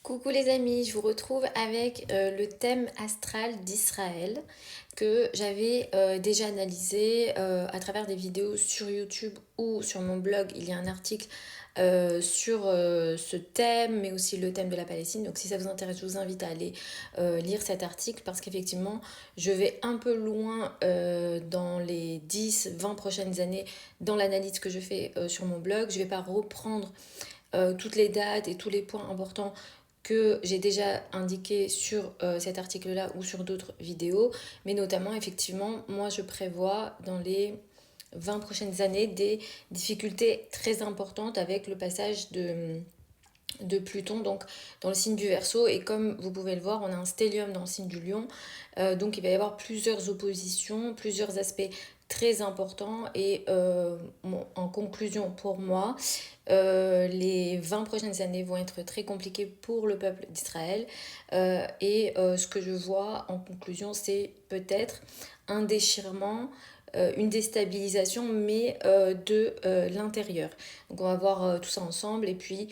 Coucou les amis, je vous retrouve avec le thème astral d'Israël que j'avais déjà analysé à travers des vidéos sur YouTube ou sur mon blog. Il y a un article sur ce thème, mais aussi le thème de la Palestine. Donc si ça vous intéresse, je vous invite à aller lire cet article parce qu'effectivement, je vais un peu loin dans les 10-20 prochaines années dans l'analyse que je fais sur mon blog. Je ne vais pas reprendre toutes les dates et tous les points importants que j'ai déjà indiqué sur cet article-là ou sur d'autres vidéos, mais notamment, effectivement, moi je prévois dans les 20 prochaines années des difficultés très importantes avec le passage de Pluton donc dans le signe du Verseau, et comme vous pouvez le voir, on a un stellium dans le signe du Lion. Donc il va y avoir plusieurs oppositions, plusieurs aspects très importants, et en conclusion pour moi, les 20 prochaines années vont être très compliquées pour le peuple d'Israël. Ce que je vois en conclusion, c'est peut-être un déchirement, une déstabilisation, mais de l'intérieur. Donc on va voir tout ça ensemble, et puis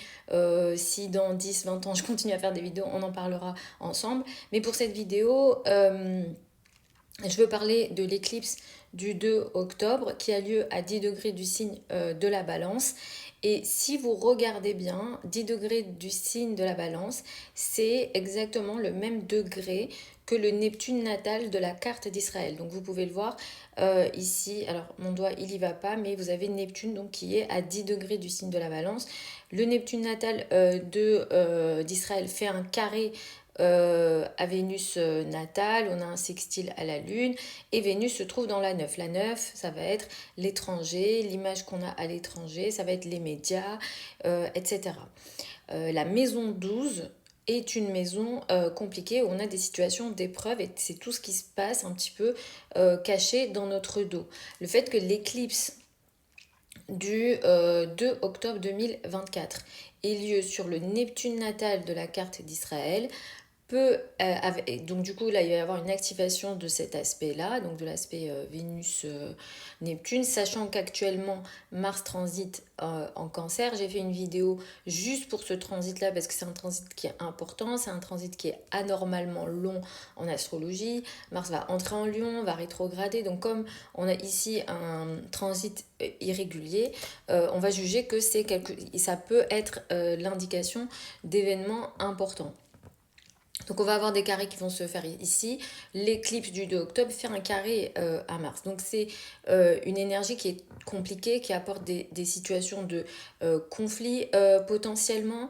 si dans 10-20 ans je continue à faire des vidéos, on en parlera ensemble. Mais pour cette vidéo, je veux parler de l'éclipse du 2 octobre qui a lieu à 10 degrés du signe de la Balance. Et si vous regardez bien, 10 degrés du signe de la Balance, c'est exactement le même degré que le Neptune natal de la carte d'Israël. Donc vous pouvez le voir ici, alors mon doigt il y va pas, mais vous avez Neptune donc qui est à 10 degrés du signe de la Balance. Le Neptune natal d'Israël fait un carré à Vénus natale, on a un sextile à la Lune, et Vénus se trouve dans la 9. La 9, ça va être l'étranger, l'image qu'on a à l'étranger, ça va être les médias, etc. La maison 12 est une maison compliquée où on a des situations d'épreuve, et c'est tout ce qui se passe un petit peu caché dans notre dos. Le fait que l'éclipse du 2 octobre 2024 ait lieu sur le Neptune natal de la carte d'Israël donc du coup là il va y avoir une activation de cet aspect là, donc de l'aspect Vénus Neptune, sachant qu'actuellement Mars transite en Cancer. J'ai fait une vidéo juste pour ce transit là parce que c'est un transit qui est important, c'est un transit qui est anormalement long en astrologie. Mars va entrer en Lion, va rétrograder, donc comme on a ici un transit irrégulier, on va juger que ça peut être l'indication d'événements importants. Donc on va avoir des carrés qui vont se faire ici. L'éclipse du 2 octobre fait un carré à Mars. Donc c'est une énergie qui est compliquée, qui apporte des situations de conflit potentiellement.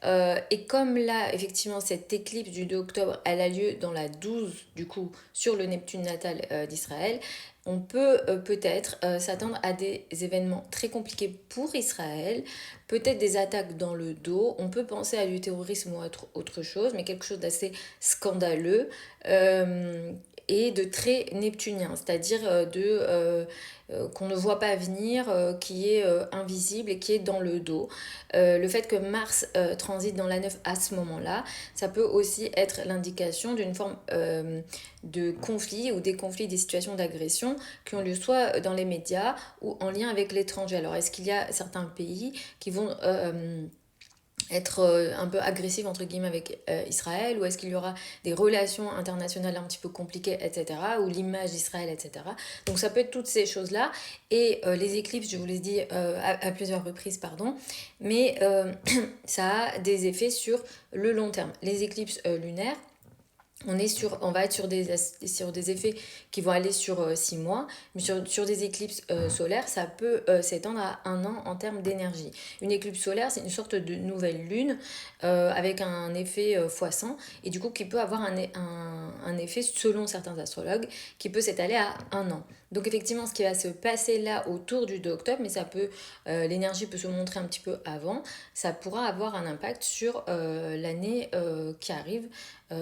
Et comme là, effectivement, cette éclipse du 2 octobre, elle a lieu dans la 12, du coup, sur le Neptune natal d'Israël, on peut peut-être s'attendre à des événements très compliqués pour Israël, peut-être des attaques dans le dos, on peut penser à du terrorisme ou à autre chose, mais quelque chose d'assez scandaleux et de très neptunien, c'est-à-dire qu'on ne voit pas venir, qui est invisible et qui est dans le dos. Le fait que Mars transite dans la 9 à ce moment-là, ça peut aussi être l'indication d'une forme de conflit ou des conflits, des situations d'agression qui ont lieu soit dans les médias ou en lien avec l'étranger. Alors est-ce qu'il y a certains pays qui vont être un peu agressifs entre guillemets avec Israël, ou est-ce qu'il y aura des relations internationales un petit peu compliquées, etc., ou l'image d'Israël, etc. Donc ça peut être toutes ces choses-là, et les éclipses, je vous l'ai dit à plusieurs reprises, pardon, mais ça a des effets sur le long terme. Les éclipses lunaires, on va être sur des effets qui vont aller sur 6 mois, mais sur des éclipses solaires, ça peut s'étendre à un an en termes d'énergie. Une éclipse solaire, c'est une sorte de nouvelle lune avec un effet x100, et du coup qui peut avoir un effet, selon certains astrologues, qui peut s'étaler à un an. Donc effectivement, ce qui va se passer là autour du 2 octobre, mais l'énergie peut se montrer un petit peu avant, ça pourra avoir un impact sur l'année qui arrive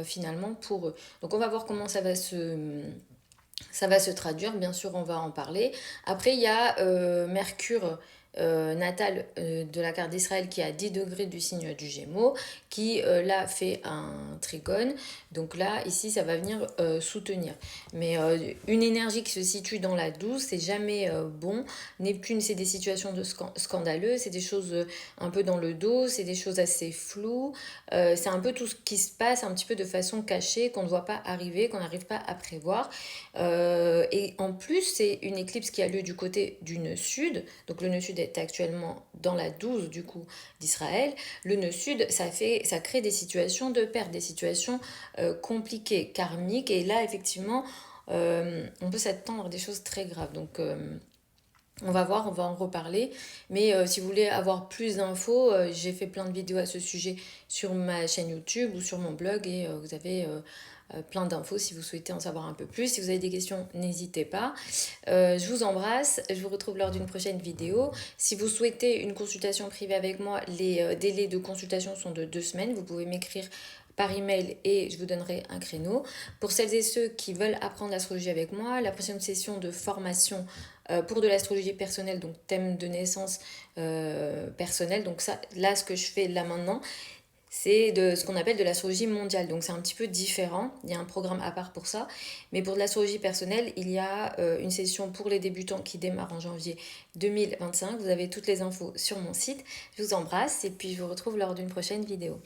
finalement pour eux. Donc on va voir comment ça va se traduire, bien sûr on va en parler. Après il y a Mercure natale de la carte d'Israël qui est à 10 degrés du signe du Gémeaux, qui là fait un trigone. Donc là, ici, ça va venir soutenir. Mais une énergie qui se situe dans la 12, c'est jamais bon. Neptune, c'est des situations de scandaleux, c'est des choses un peu dans le dos, c'est des choses assez floues. C'est un peu tout ce qui se passe un petit peu de façon cachée, qu'on ne voit pas arriver, qu'on n'arrive pas à prévoir. Et en plus, c'est une éclipse qui a lieu du côté du nœud sud. Donc le nœud sud est actuellement dans la 12 du coup d'Israël. Le nœud sud, ça crée des situations de perte, des situations compliquées, karmiques. Et là, effectivement, on peut s'attendre à des choses très graves. Donc on va voir, on va en reparler. Mais si vous voulez avoir plus d'infos, j'ai fait plein de vidéos à ce sujet sur ma chaîne YouTube ou sur mon blog et vous avez plein d'infos si vous souhaitez en savoir un peu plus. Si vous avez des questions, n'hésitez pas. Je vous embrasse, je vous retrouve lors d'une prochaine vidéo. Si vous souhaitez une consultation privée avec moi, les délais de consultation sont de 2 semaines. Vous pouvez m'écrire par email et je vous donnerai un créneau. Pour celles et ceux qui veulent apprendre l'astrologie avec moi, la prochaine session de formation pour de l'astrologie personnelle, donc thème de naissance personnel. Donc ça, là, ce que je fais là maintenant, c'est de ce qu'on appelle de l'astrologie mondiale. Donc c'est un petit peu différent, il y a un programme à part pour ça. Mais pour de l'astrologie personnelle, il y a une session pour les débutants qui démarre en janvier 2025. Vous avez toutes les infos sur mon site. Je vous embrasse et puis je vous retrouve lors d'une prochaine vidéo.